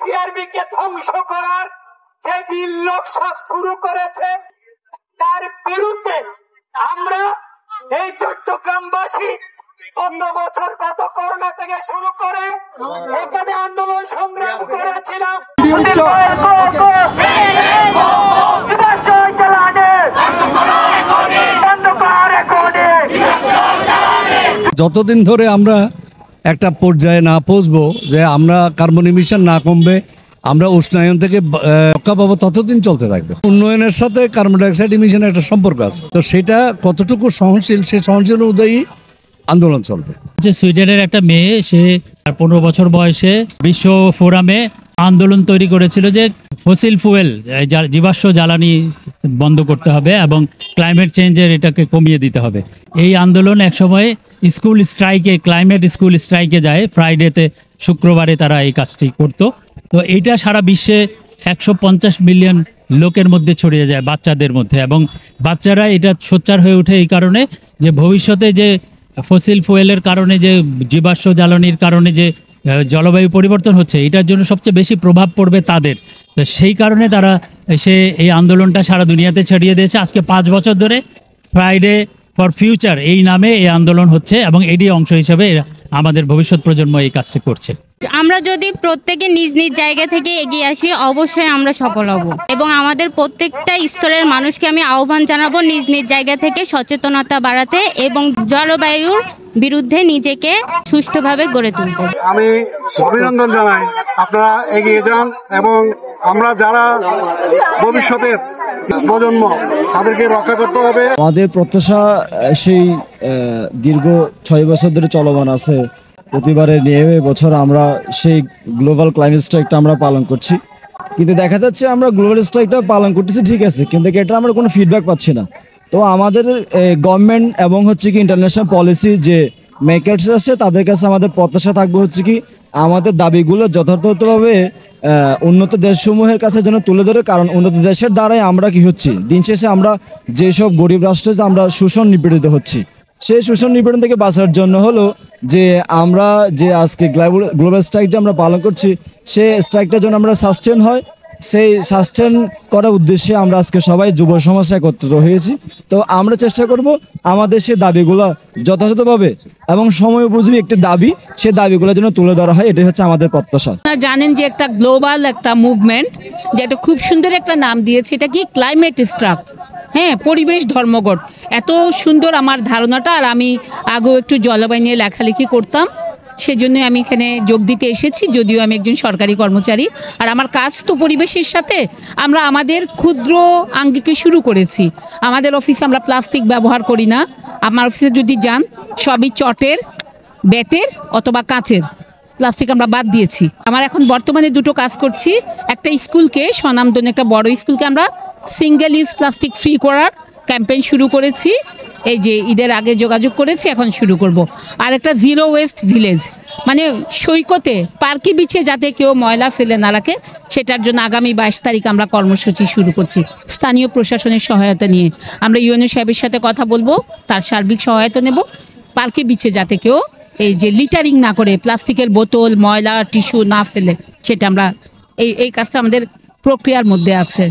CRB কে ধ্বংস করার যে বিল্লোপ শুরু করেছে তার বিরুদ্ধে আমরা এই চট্টগ্রামবাসী 15 বছর গত করোনা থেকে শুরু করে এখানে আন্দোলন সংগ্রাম করেছিলাম। যতদিন ধরে আমরা একটা পর্যায়ে না পৌঁছবো যে আমরা কার্বন ইমিশন না কমবে, আমরা উষ্ণায়ন থেকে রক্ষা পাবো, ততদিন চলতে থাকবে। উন্নয়নের সাথে কার্বন ডাইঅক্সাইড ইমিশনের একটা সম্পর্ক আছে, তো সেটা কতটুকু সহনশীল, সেই সহনশীল অনুযায়ী আন্দোলন চলবে। যে সুইডেনের একটা মেয়ে, সে 15 বছর বয়সে বিশ্ব ফোরামে আন্দোলন তৈরি করেছিল যে ফসিল ফুয়েল, জীবাশ্ম জ্বালানি বন্ধ করতে হবে এবং ক্লাইমেট চেঞ্জের এটাকে কমিয়ে দিতে হবে। এই আন্দোলন একসময় স্কুল স্ট্রাইকে, ক্লাইমেট স্কুল স্ট্রাইকে যায়, ফ্রাইডেতে, শুক্রবারে তারা এই কাজটি করত। তো এইটা সারা বিশ্বে 150 মিলিয়ন লোকের মধ্যে ছড়িয়ে যায়, বাচ্চাদের মধ্যে, এবং বাচ্চারা এটা সোচ্চার হয়ে ওঠে এই কারণে যে ভবিষ্যতে যে ফসিল ফুয়েলের কারণে, যে জীবাশ্ম জ্বালানির কারণে যে জলবায়ু পরিবর্তন হচ্ছে, এটার জন্য সবচেয়ে বেশি প্রভাব পড়বে তাদের। তো সেই কারণে তারা এই আন্দোলনটা সারা দুনিয়াতে ছড়িয়ে দিয়েছে। আজকে 5 বছর ধরে ফ্রাইডে ফর ফিউচার এই নামে এই আন্দোলন হচ্ছে এবং এরই অংশ হিসেবে আমাদের ভবিষ্যৎ প্রজন্ম এই কাজটি করছে। আমরা যদি প্রত্যেকে নিজ নিজ জায়গা থেকে এগিয়ে আসি, অবশ্যই আমরা সফল হব এবং আমাদের প্রত্যেকটা স্তরের মানুষকে আমি আহ্বান জানাবো নিজ নিজ জায়গা থেকে সচেতনতা বাড়াতে এবং জলবায়ুর বিরুদ্ধে নিজেকে সুষ্ঠুভাবে গড়ে তুলতে। আমি অভিনন্দন জানাই, আপনারা এগিয়ে যান এবং আমরা যারা ভবিষ্যতের প্রজন্ম তাদেরকে রক্ষা করতে হবে। আমাদের প্রত্যাশা সেই দীর্ঘ 6 বছর ধরে চলমান আছে। প্রতিবারের নিয়ে বছর আমরা সেই গ্লোবাল ক্লাইমেট স্ট্রাইকটা আমরা পালন করছি, কিন্তু দেখা যাচ্ছে আমরা গ্লোবাল স্ট্রাইকটা পালন করতেছি ঠিক আছে, কিন্তু এটা আমরা কোনো ফিডব্যাক পাচ্ছি না। তো আমাদের গভর্নমেন্ট এবং হচ্ছে কি ইন্টারন্যাশনাল পলিসি যে মেকার্স আছে তাদের কাছে আমাদের প্রত্যাশা থাকবে হচ্ছে কি আমাদের দাবিগুলো যথাযথভাবে উন্নত দেশসমূহের কাছে যেন তুলে ধরে, কারণ উন্নত দেশের দ্বারাই আমরা কি হচ্ছি, দিন শেষে আমরা যেসব গরিব রাষ্ট্রে আমরা শোষণ নিপীড়িত হচ্ছি, সেই শোষণ নিপীড়ন থেকে বাঁচার জন্য হলো যে আমরা যে আজকে গ্লোবাল স্ট্রাইক যে আমরা পালন করছি, সেই স্ট্রাইকটা যেন আমরা সাস্টেন হয়, সেই সাস্টেন করার উদ্দেশ্যে আমরা আজকে সবাই যুব সমাজ একত্রিত হয়েছি। তো আমরা চেষ্টা করব আমাদের সেই দাবিগুলো যথাযথভাবে এবং সময় উপযোগী একটি দাবি, সেই দাবিগুলো যেন তুলে ধরা হয়, এটাই হচ্ছে আমাদের প্রত্যাশা। জানেন যে একটা গ্লোবাল একটা মুভমেন্ট, যেটা খুব সুন্দর একটা নাম দিয়েছে, এটা কি ক্লাইমেট স্ট্রাইক, হ্যাঁ, পরিবেশ ধর্মঘট। এত সুন্দর আমার ধারণাটা। আর আমি আগেও একটু জলবায়ু নিয়ে লেখালেখি করতাম, সেজন্যই আমি এখানে যোগ দিতে এসেছি, যদিও আমি একজন সরকারি কর্মচারী। আর আমার কাজ তো পরিবেশের সাথে। আমরা আমাদের ক্ষুদ্র আঙ্গিকে শুরু করেছি। আমাদের অফিসে আমরা প্লাস্টিক ব্যবহার করি না। আমার অফিসে যদি যান, সবই চটের, বেতের অথবা কাঁচের, প্লাস্টিক আমরা বাদ দিয়েছি। আমার এখন বর্তমানে 2টো কাজ করছি। একটা স্কুলকে, স্বনামধন্য একটা বড় স্কুলকে আমরা সিঙ্গেল ইউজ প্লাস্টিক ফ্রি করার ক্যাম্পেইন শুরু করেছি। এই যে ঈদের আগে যোগাযোগ করেছি, এখন শুরু করব। আর একটা জিরো ওয়েস্ট ভিলেজ, মানে সৈকতে, পার্কে বিছে যাতে কেউ ময়লা ফেলে না রাখে, সেটার জন্য আগামী 22 তারিখ আমরা কর্মসূচি শুরু করছি স্থানীয় প্রশাসনের সহায়তা নিয়ে। আমরা ইউএনও সাহেবের সাথে কথা বলবো, তার সার্বিক সহায়তা নেব। পার্কে বিছে যাতে কেউ এই যে লিটারিং না করে, প্লাস্টিকের বোতল, ময়লা, টিস্যু না ফেলে, সেটা আমরা এই কাজটা আমাদের প্রক্রিয়ার মধ্যে আছে।